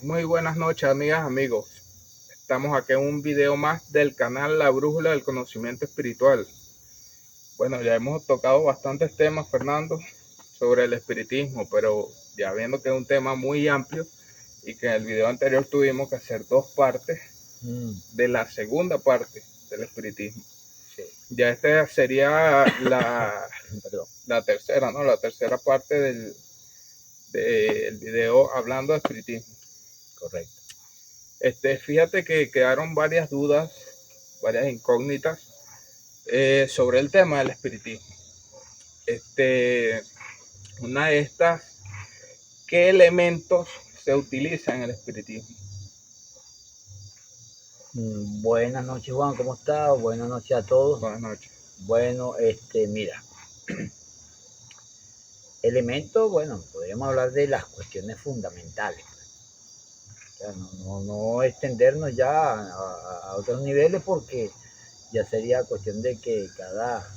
Muy buenas noches, amigas, amigos. Estamos aquí en un video más del canal La Brújula del Conocimiento Espiritual. Bueno, ya hemos tocado bastantes temas, Fernando, sobre el espiritismo, pero ya viendo que es un tema muy amplio y que en el video anterior tuvimos que hacer dos partes de la segunda parte del espiritismo. Sí. Ya esta sería la tercera, ¿no? La tercera parte del video hablando de espiritismo. Correcto. Fíjate que quedaron varias dudas, varias incógnitas sobre el tema del espiritismo. Una de estas, ¿qué elementos se utilizan en el espiritismo? Buenas noches, Juan, ¿cómo estás? Buenas noches a todos. Buenas noches. Bueno, mira, elementos, bueno, podríamos hablar de las cuestiones fundamentales. O sea, no extendernos ya a otros niveles porque ya sería cuestión de que cada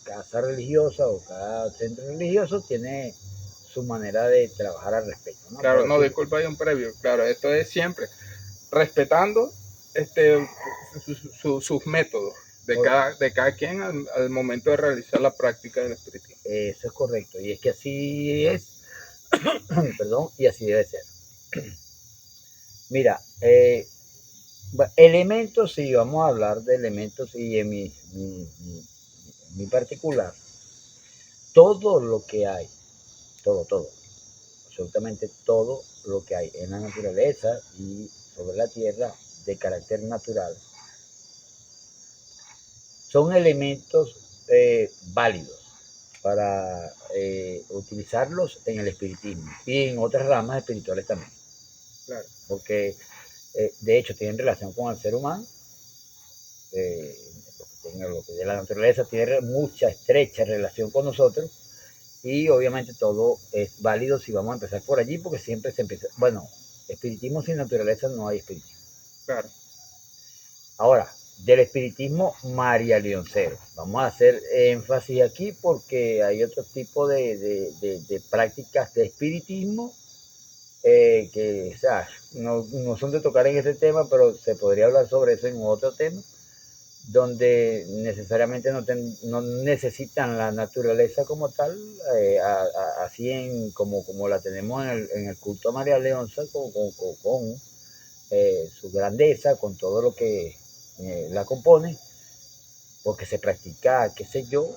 casa religiosa o cada centro religioso tiene su manera de trabajar al respecto, ¿no? Claro, Pero no, sí, disculpa, hay un previo. Claro, esto es siempre respetando este, sus métodos de cada quien al momento de realizar la práctica del espiritismo. eso es correcto. Y es que así es, perdón, y así debe ser. Mira, elementos, sí, vamos a hablar de elementos y en mi particular, todo lo que hay, todo, absolutamente todo lo que hay en la naturaleza y sobre la tierra de carácter natural, son elementos válidos para utilizarlos en el espiritismo y en otras ramas espirituales también. Claro. Porque de hecho tienen relación con el ser humano, lo que de la naturaleza tiene mucha estrecha relación con nosotros y obviamente todo es válido si vamos a empezar por allí porque siempre se empieza, bueno, espiritismo sin naturaleza no hay espiritismo. Claro. Ahora, del espiritismo marialeoncero, vamos a hacer énfasis aquí porque hay otro tipo de prácticas de espiritismo que, o sea, no son de tocar en este tema, pero se podría hablar sobre eso en otro tema, donde necesariamente no necesitan la naturaleza como tal, así como la tenemos en el culto a María Leonza, con su grandeza, con todo lo que la compone, porque se practica, qué sé yo,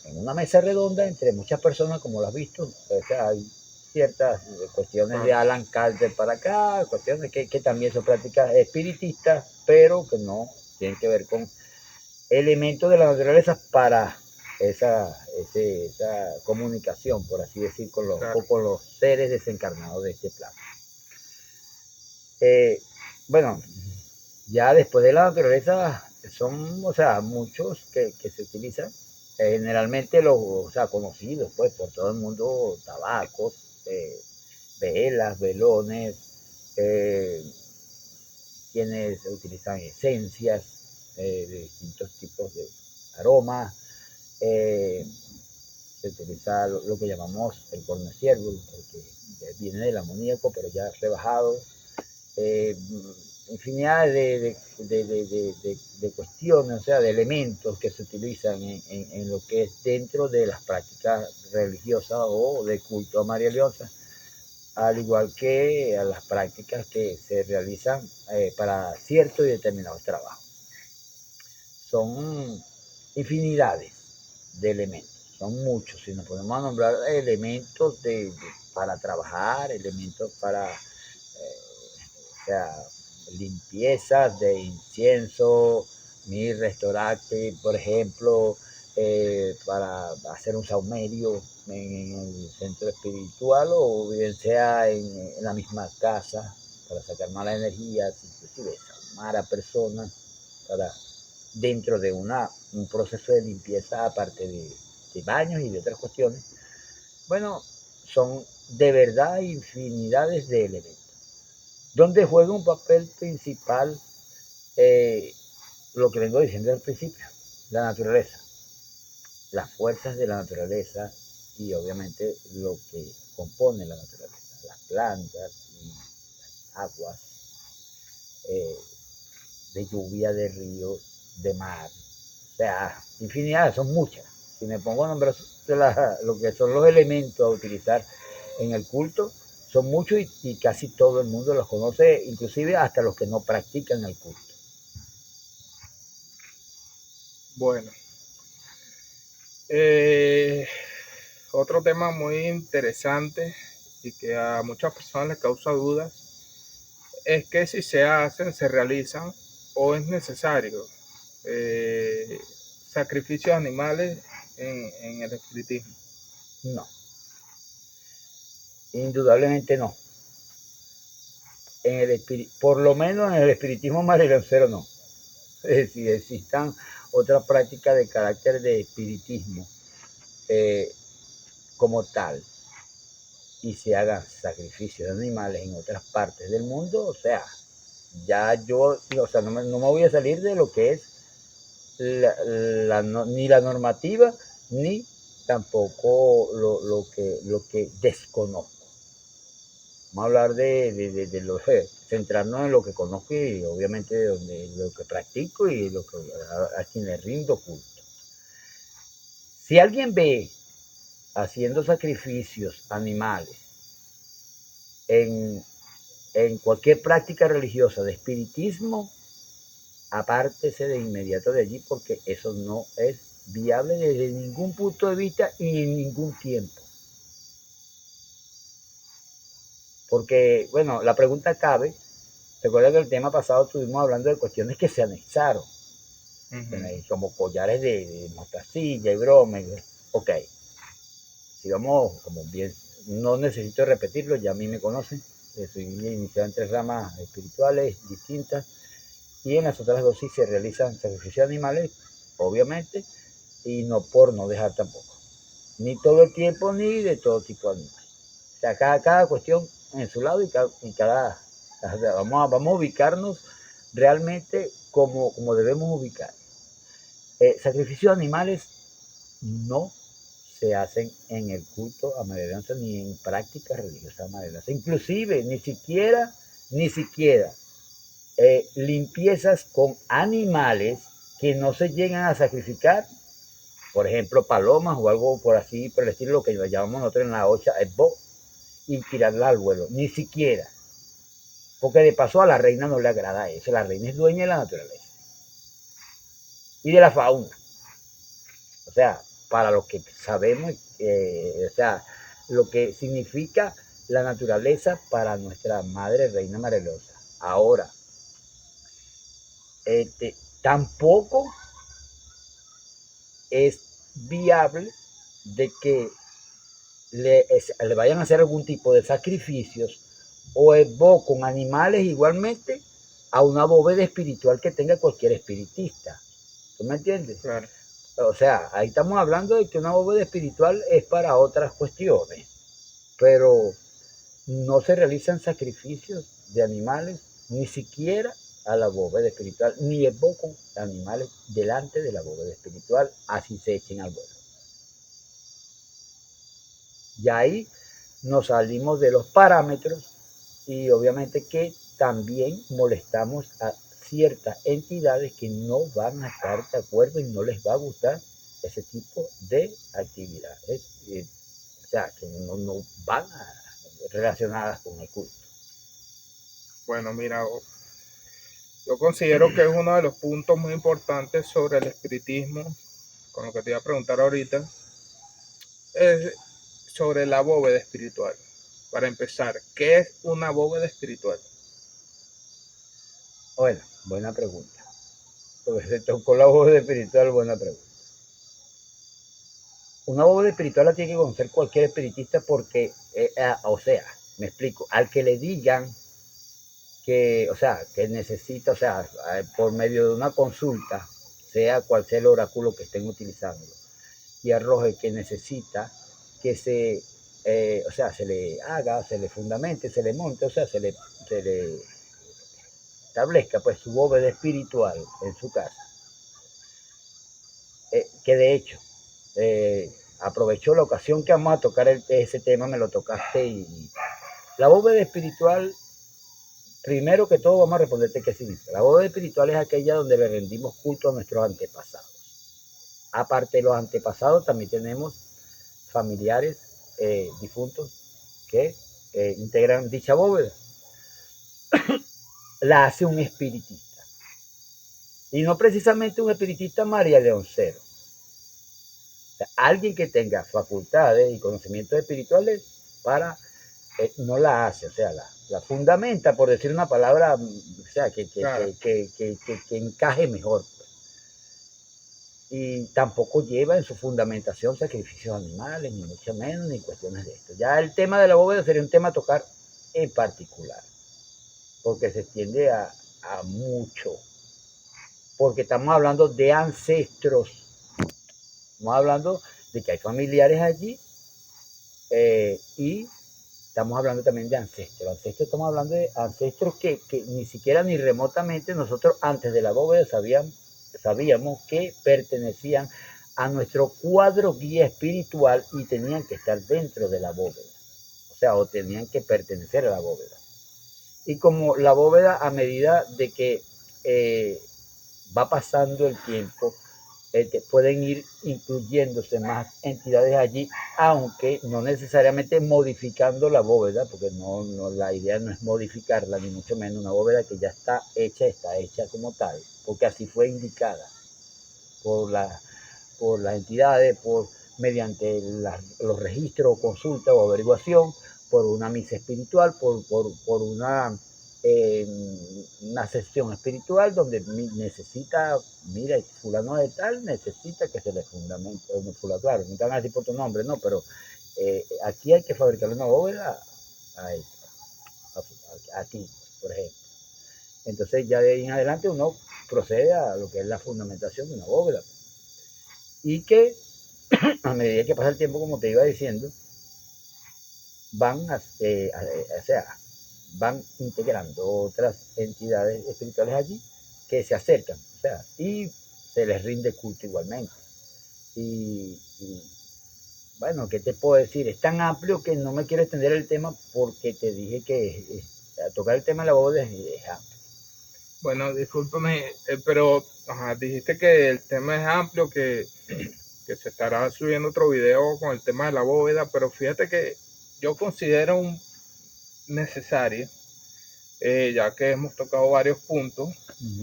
en una mesa redonda entre muchas personas, como lo has visto. O sea, hay ciertas cuestiones de Alan Calder para acá, cuestiones que también son prácticas espiritistas, pero que no tienen que ver con elementos de la naturaleza para esa comunicación, por así decir, Claro. con los seres desencarnados de este plano. Bueno, ya después de la naturaleza son, o sea, muchos que se utilizan, generalmente los, o sea, conocidos, pues, por todo el mundo, tabacos, velas, velones, eh, quienes utilizan esencias de distintos tipos de aromas, se utiliza lo que llamamos el corno de ciervo, que viene del amoníaco, pero ya rebajado, eh, infinidad de cuestiones, o sea, de elementos que se utilizan en lo que es dentro de las prácticas religiosas o de culto a María Leonza, al igual que a las prácticas que se realizan para ciertos y determinados trabajos. Son infinidades de elementos, son muchos, si nos podemos nombrar elementos para trabajar, elementos para o sea, limpiezas de incienso, mi restaurante, por ejemplo, para hacer un saumerio en el centro espiritual o bien sea en la misma casa para sacar malas energías, inclusive saumar a personas para dentro de un proceso de limpieza aparte de baños y de otras cuestiones. Bueno, son de verdad infinidades de elementos donde juega un papel principal lo que vengo diciendo al principio, la naturaleza, las fuerzas de la naturaleza y obviamente lo que compone la naturaleza, las plantas y aguas, eh, de lluvia, de río, de mar. O sea, infinidad, son muchas. Si me pongo a nombrar lo que son los elementos a utilizar en el culto, son muchos y casi todo el mundo los conoce, inclusive hasta los que no practican el culto. Bueno, otro tema muy interesante y que a muchas personas les causa dudas es que si se hacen, se realizan o es necesario eh, sacrificios animales en el espiritismo. No, indudablemente no. Por lo menos en el espiritismo marilancero no. Es decir, existan otras prácticas de carácter de espiritismo eh, como tal y se hagan sacrificios de animales en otras partes del mundo, o sea, ya yo, o sea, no me voy a salir de lo que es ni la normativa ni tampoco lo que desconozco. Vamos a hablar centrarnos en lo que conozco y obviamente lo que practico y a quien le rindo culto. Si alguien ve haciendo sacrificios animales en, en cualquier práctica religiosa de espiritismo, apártese de inmediato de allí porque eso no es viable desde ningún punto de vista y en ningún tiempo. Porque, bueno, la pregunta cabe. Recuerda que el tema pasado estuvimos hablando de cuestiones que se anexaron, como collares de mostacilla y broma. Ok, si vamos, como bien, no necesito repetirlo, ya a mí me conocen, soy iniciado en 3 ramas espirituales distintas y en las otras 2 sí se realizan sacrificios de animales, obviamente, y no por no dejar tampoco, ni todo el tiempo ni de todo tipo de animales. O sea, cada cuestión en su lado y cada vamos a ubicarnos realmente como debemos ubicar. Sacrificios de animales no se hacen en el culto a María Leonza ni en prácticas religiosas a María Leonza. Inclusive, ni siquiera limpiezas con animales que no se llegan a sacrificar, por ejemplo, palomas o algo por así, por el estilo, lo que llamamos nosotros en la ocha, el bo, y tirarla al vuelo, ni siquiera. Porque de paso a la reina no le agrada eso, la reina es dueña de la naturaleza y de la fauna. O sea, para los que sabemos, o sea, lo que significa la naturaleza para nuestra madre reina Marelosa. Ahora, tampoco es viable de que le vayan a hacer algún tipo de sacrificios o evocan animales igualmente a una bóveda espiritual que tenga cualquier espiritista. ¿Tú me entiendes? Claro. O sea, ahí estamos hablando de que una bóveda espiritual es para otras cuestiones, pero no se realizan sacrificios de animales, ni siquiera a la bóveda espiritual, ni evocan animales delante de la bóveda espiritual, así se echen al vuelo. Y ahí nos salimos de los parámetros y obviamente que también molestamos a ciertas entidades que no van a estar de acuerdo y no les va a gustar ese tipo de actividades, o sea, que no van relacionadas con el culto. Bueno, mira, yo considero que es uno de los puntos muy importantes sobre el espiritismo, con lo que te iba a preguntar ahorita, es sobre la bóveda espiritual. Para empezar, ¿qué es una bóveda espiritual? Bueno, buena pregunta. Porque se tocó la bóveda espiritual, buena pregunta. Una bóveda espiritual la tiene que conocer cualquier espiritista porque, o sea, me explico, al que le digan que, o sea, que necesita, o sea, por medio de una consulta, sea cual sea el oráculo que estén utilizando, y arroje que necesita que o sea, se le haga, se le fundamente, se le monte, o sea, se le establezca pues su bóveda espiritual en su casa. Que de hecho, aprovechó la ocasión que vamos a tocar ese tema, me lo tocaste y la bóveda espiritual Primero que todo vamos a responderte qué significa. La bóveda espiritual es aquella donde le rendimos culto a nuestros antepasados. Aparte de los antepasados, también tenemos familiares difuntos que integran dicha bóveda. La hace un espiritista. Y no precisamente un espiritista María Leoncero. O sea, alguien que tenga facultades y conocimientos espirituales para no la hace, o sea, la fundamenta, por decir una palabra, o sea, Claro. que encaje mejor. Y tampoco lleva en su fundamentación sacrificios animales, ni mucho menos, ni cuestiones de esto. Ya el tema de la bóveda sería un tema a tocar en particular, porque se extiende a mucho, porque estamos hablando de ancestros, estamos hablando de que hay familiares allí y estamos hablando también de ancestros. Ancestros, estamos hablando de ancestros que ni siquiera ni remotamente nosotros antes de la bóveda sabíamos que pertenecían a nuestro cuadro guía espiritual y tenían que estar dentro de la bóveda. O sea, o tenían que pertenecer a la bóveda. Y como la bóveda, a medida de que va pasando el tiempo, pueden ir incluyéndose más entidades allí, aunque no necesariamente modificando la bóveda, porque la idea no es modificarla, ni mucho menos. Una bóveda que ya está hecha como tal, porque así fue indicada por las entidades, mediante los registros, o consulta o averiguación, por una misa espiritual, por una sesión espiritual donde necesita, mira, fulano de tal necesita que se le fundamente, claro, no te van a decir por tu nombre, no, pero aquí hay que fabricar una bóveda aquí, por ejemplo. Entonces ya de ahí en adelante uno procede a lo que es la fundamentación de una bóveda. Y que a medida que pasa el tiempo, como te iba diciendo, o sea, van integrando otras entidades espirituales allí que se acercan, o sea, y se les rinde culto igualmente. Y bueno, ¿qué te puedo decir? Es tan amplio que no me quiero extender el tema porque te dije que tocar el tema de la boda es amplio. Bueno, discúlpame, pero dijiste que el tema es amplio, que se estará subiendo otro video con el tema de la bóveda, pero fíjate que yo considero necesario, ya que hemos tocado varios puntos,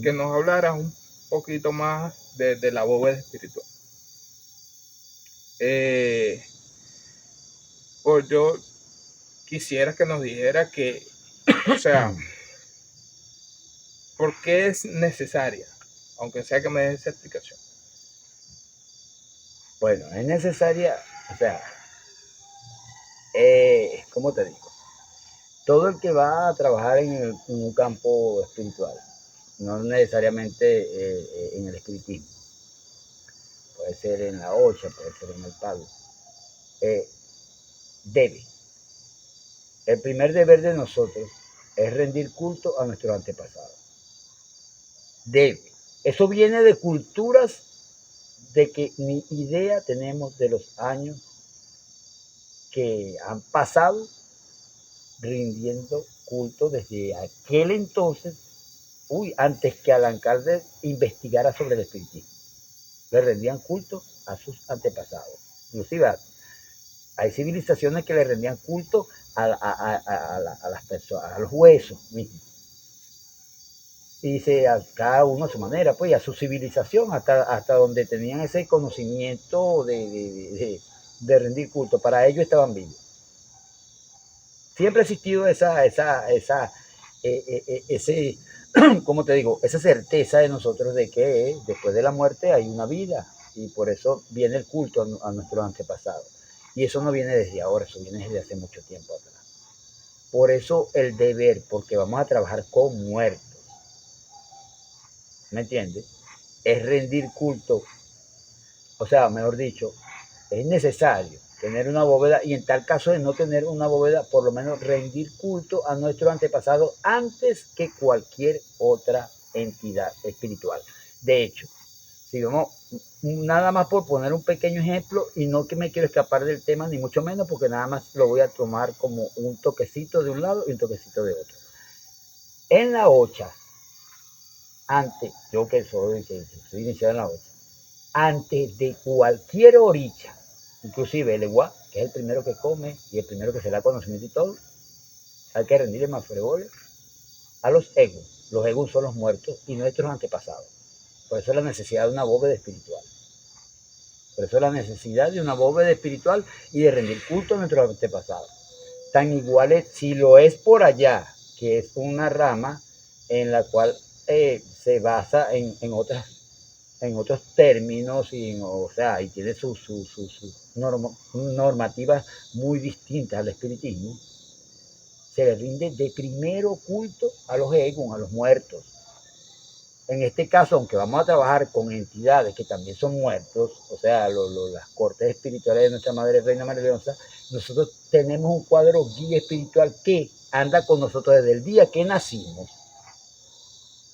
que nos hablaras un poquito más de la bóveda espiritual. Pues yo quisiera que nos dijera que, o sea, ¿por qué es necesaria? Aunque sea que me des esa explicación. Bueno, es necesaria, o sea, ¿cómo te digo? Todo el que va a trabajar en un campo espiritual, no necesariamente en el espiritismo, puede ser en la ocha, puede ser en el palo, debe. El primer deber de nosotros es rendir culto a nuestros antepasados. Debe. Eso viene de culturas de que ni idea tenemos de los años que han pasado rindiendo culto desde aquel entonces, antes que Allan Kardec investigara sobre el espiritismo. Le rendían culto a sus antepasados. Inclusive hay civilizaciones que le rendían culto a las personas, a los huesos mismos. Y dice a cada uno a su manera, pues, y a su civilización, hasta donde tenían ese conocimiento de rendir culto. Para ellos estaban vivos. Siempre ha existido ese, ¿cómo te digo? Esa certeza de nosotros de que después de la muerte hay una vida, y por eso viene el culto a nuestros antepasados. Y eso no viene desde ahora, eso viene desde hace mucho tiempo atrás. Por eso el deber, porque vamos a trabajar con muertos, ¿me entiendes? Es rendir culto, o sea, mejor dicho, es necesario tener una bóveda, y en tal caso de no tener una bóveda, por lo menos rendir culto a nuestro antepasado antes que cualquier otra entidad espiritual. De hecho, si vemos, nada más por poner un pequeño ejemplo, y no que me quiero escapar del tema, ni mucho menos, porque nada más lo voy a tomar como un toquecito de un lado y un toquecito de otro. En la ocha, antes, yo que estoy iniciado en la ocha, antes de cualquier oricha, inclusive el igual, que es el primero que come y el primero que se da conocimiento y todo, hay que rendirle más fregoles a los egos. Los egos son los muertos y nuestros antepasados. Por eso la necesidad de una bóveda espiritual. Por eso la necesidad de una bóveda espiritual y de rendir culto a nuestros antepasados. Tan iguales, si lo es por allá, que es una rama en la cual se basa en otros términos o sea, y tiene sus normativas muy distintas al espiritismo, se le rinde de primero culto a los egos, a los muertos. En este caso, aunque vamos a trabajar con entidades que también son muertos, o sea, las cortes espirituales de nuestra Madre Reina María Leonza, nosotros tenemos un cuadro guía espiritual que anda con nosotros desde el día que nacimos.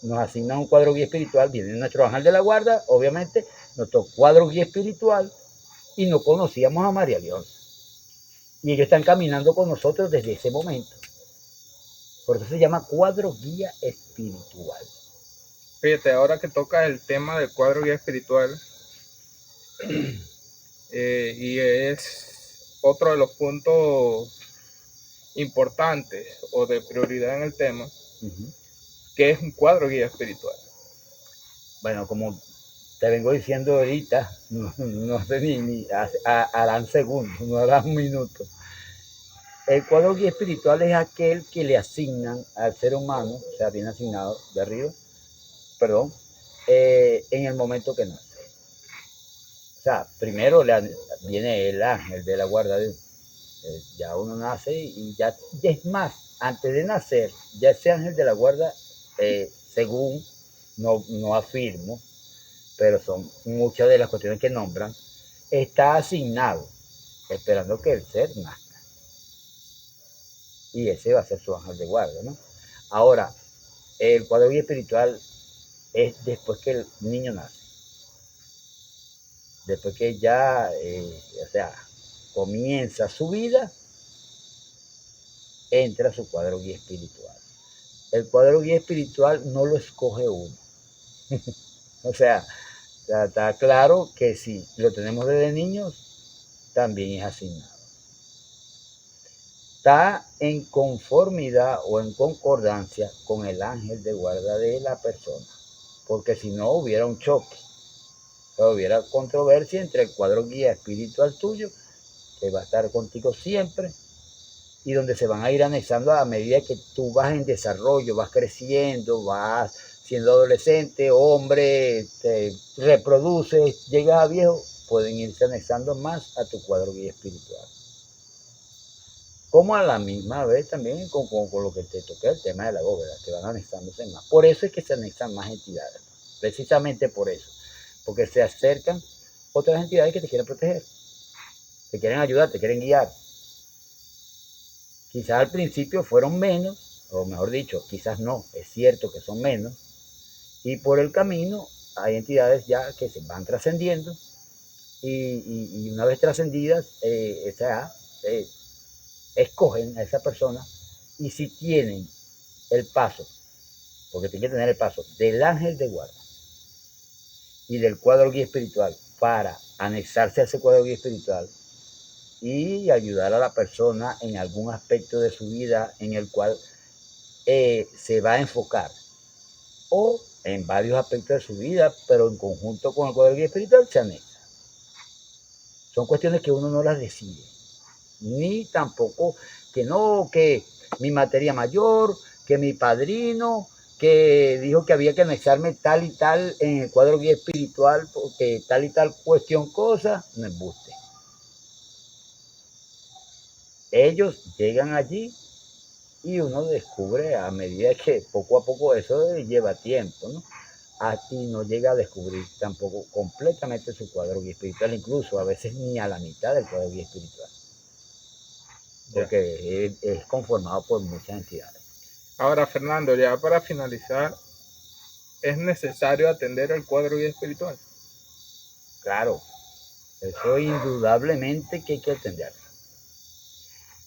Nos asignan un cuadro guía espiritual, viene nuestro ángel de la guarda, obviamente, nuestro cuadro guía espiritual, y no conocíamos a María Leonza. Y ellos están caminando con nosotros desde ese momento. Por eso se llama cuadro guía espiritual. Fíjate, ahora que toca el tema del cuadro guía espiritual, y es otro de los puntos importantes o de prioridad en el tema, que es un cuadro guía espiritual. Bueno, como te vengo diciendo ahorita, no sé ni harán segundos, no harán minutos. El cuadro guía espiritual es aquel que le asignan al ser humano, o sea, viene asignado de arriba, perdón, en el momento que nace. O sea, primero viene el ángel de la guarda, ya uno nace y ya es más, antes de nacer, ya ese ángel de la guarda, según, no afirmo, pero son muchas de las cuestiones que nombran, está asignado, esperando que el ser nazca. Y ese va a ser su ángel de guarda, ¿no? Ahora, el cuadro guía espiritual es después que el niño nace. Después que ya, o sea, comienza su vida, entra su cuadro guía espiritual. El cuadro guía espiritual no lo escoge uno. O sea, está claro que si lo tenemos desde niños, también es asignado. Está en conformidad o en concordancia con el ángel de guarda de la persona, porque si no hubiera un choque, hubiera controversia entre el cuadro guía espiritual tuyo, que va a estar contigo siempre, y donde se van a ir anexando a medida que tú vas en desarrollo, vas creciendo, vas siendo adolescente, hombre, te reproduces, llegas a viejo, pueden irse anexando más a tu cuadro guía espiritual. Como a la misma vez también con lo que te toqué el tema de la bóveda, que van anexándose más. Por eso es que se anexan más entidades, precisamente por eso, porque se acercan otras entidades que te quieren proteger, te quieren ayudar, te quieren guiar. Quizás al principio fueron menos, o mejor dicho, quizás no, es cierto que son menos, y por el camino hay entidades ya que se van trascendiendo, y una vez trascendidas, escogen a esa persona, y si tienen el paso, porque tienen que tener el paso del ángel de guarda y del cuadro guía espiritual para anexarse a ese cuadro guía espiritual y ayudar a la persona en algún aspecto de su vida en el cual se va a enfocar, o en varios aspectos de su vida, pero en conjunto con el cuadro guía espiritual se anexa. Son cuestiones que uno no las decide, ni tampoco que no, que mi materia mayor, que mi padrino, que dijo que había que anexarme tal y tal en el cuadro guía espiritual, porque tal y tal cuestión cosa, no embuste. Ellos llegan allí y uno descubre a medida que poco a poco eso lleva tiempo, ¿no? A ti no llega a descubrir tampoco completamente su cuadro guía espiritual, incluso a veces ni a la mitad del cuadro guía espiritual, porque es conformado por muchas entidades. Ahora, Fernando, ya para finalizar, ¿es necesario atender el cuadro guía espiritual? Claro, eso indudablemente que hay que atenderlo.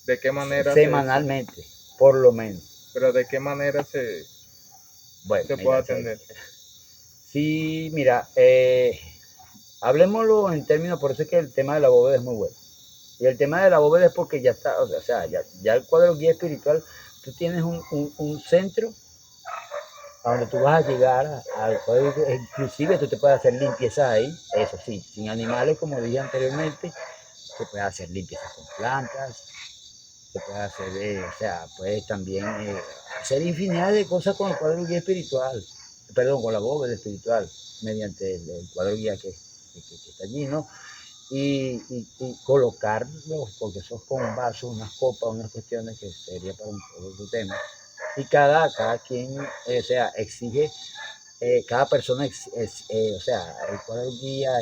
¿De qué manera semanalmente, por lo menos. ¿Pero de qué manera se Bueno, se mira, puede atender. sí, mira, hablemoslo en términos, por eso es que el tema de la bóveda es muy bueno. Y el tema de la bóveda es porque ya está, o sea, ya el cuadro guía espiritual, tú tienes un centro a donde tú vas a llegar al cuadro, inclusive tú te puedes hacer limpieza ahí, eso sí, sin animales, como dije anteriormente, se puede hacer limpieza con plantas, se puede hacer, o sea, puedes también hacer infinidad de cosas con el cuadro guía espiritual, perdón, con la bóveda espiritual, mediante el cuadro guía que está allí, ¿no? Y colocarlos, porque eso es con un vaso, unas copas, unas cuestiones que sería para un otro tema. Y cada quien, o sea, exige, cada persona, o sea, el cuadro guía,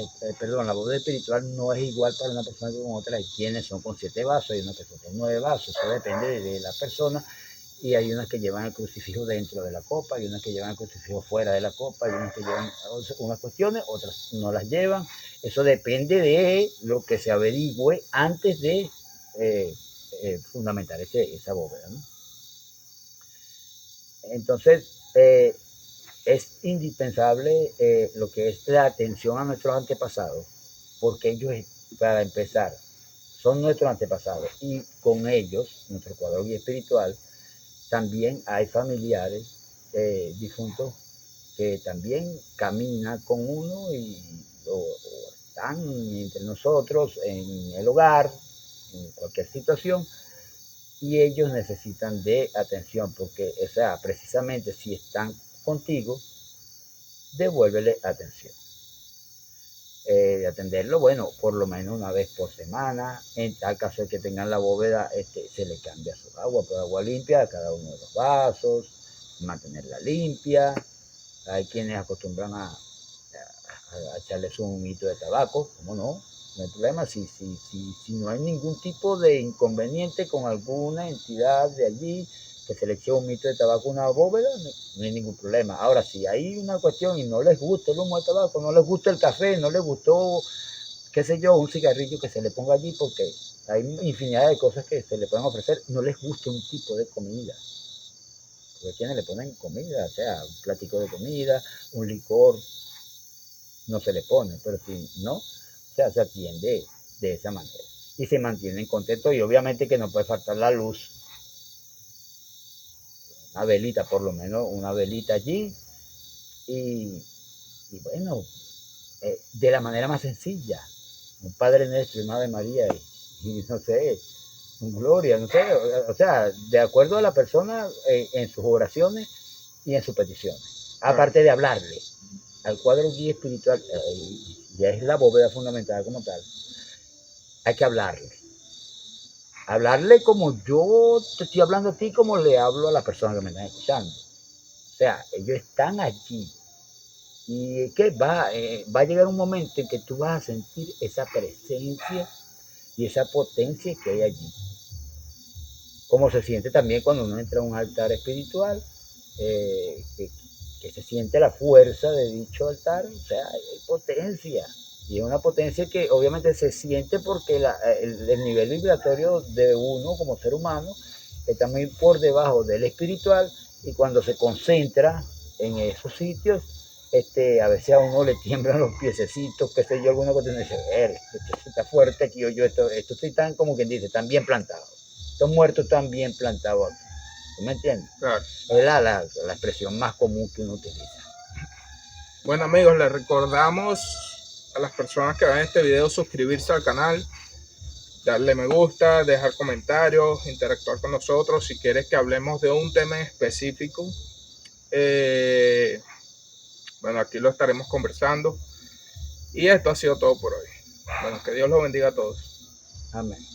perdón, la bóveda espiritual no es igual para una persona que con otra. Hay quienes son con 7 vasos, hay una persona con 9 vasos, eso depende de la persona. Y hay unas que llevan el crucifijo dentro de la copa, hay unas que llevan el crucifijo fuera de la copa, hay unas que llevan unas cuestiones, otras no las llevan. Eso depende de lo que se averigüe antes de fundamentar esa bóveda, ¿no? Entonces, es indispensable lo que es la atención a nuestros antepasados, porque ellos, para empezar, son nuestros antepasados y con ellos, nuestro cuadro guía espiritual, también hay familiares difuntos que también caminan con uno y están entre nosotros en el hogar, en cualquier situación, y ellos necesitan de atención, porque, o sea, precisamente si están contigo, devuélvele atención. De atenderlo, bueno, por lo menos una vez por semana. En tal caso de que tengan la bóveda, se le cambia su agua por agua limpia a cada uno de los vasos, mantenerla limpia. Hay quienes acostumbran a echarle su humito de tabaco, ¿cómo no? No hay problema, si no hay ningún tipo de inconveniente con alguna entidad de allí que se le eche un humito de tabaco a una bóveda, no hay ningún problema. Ahora, si hay una cuestión y no les gusta el humo de tabaco, no les gusta el café, no les gustó, qué sé yo, un cigarrillo que se le ponga allí, porque hay infinidad de cosas que se le pueden ofrecer, no les gusta un tipo de comida. Porque quienes le ponen comida, o sea, un platico de comida, un licor, no se le pone, pero si no, o sea, se atiende de esa manera. Y se mantienen contentos y obviamente que no puede faltar la luz. Una velita, por lo menos una velita allí. Y bueno, de la manera más sencilla. Un Padre Nuestro y una Ave María y no sé, un Gloria, no sé. O sea, de acuerdo a la persona en sus oraciones y en sus peticiones. Aparte de hablarle al cuadro guía espiritual, ya es la bóveda fundamental como tal, hay que hablarle. Hablarle como yo te estoy hablando a ti, como le hablo a las personas que me están escuchando. O sea, ellos están allí. Y que va a llegar un momento en que tú vas a sentir esa presencia y esa potencia que hay allí. Como se siente también cuando uno entra a un altar espiritual, que se siente la fuerza de dicho altar, o sea, hay potencia. Y es una potencia que obviamente se siente porque el nivel vibratorio de uno como ser humano está muy por debajo del espiritual, y cuando se concentra en esos sitios, a veces a uno le tiemblan los piececitos, qué sé yo, alguna cosa, y dice, esto está fuerte aquí, esto estoy tan, como quien dice, tan bien plantado. Estos muertos están bien plantados aquí. ¿Tú me entiendes? Claro. Es la expresión más común que uno utiliza. Bueno, amigos, les recordamos a las personas que ven este video suscribirse al canal, darle me gusta, dejar comentarios, interactuar con nosotros. Si quieres que hablemos de un tema específico, bueno, aquí lo estaremos conversando. Y esto ha sido todo por hoy. Bueno, que Dios los bendiga a todos. Amén.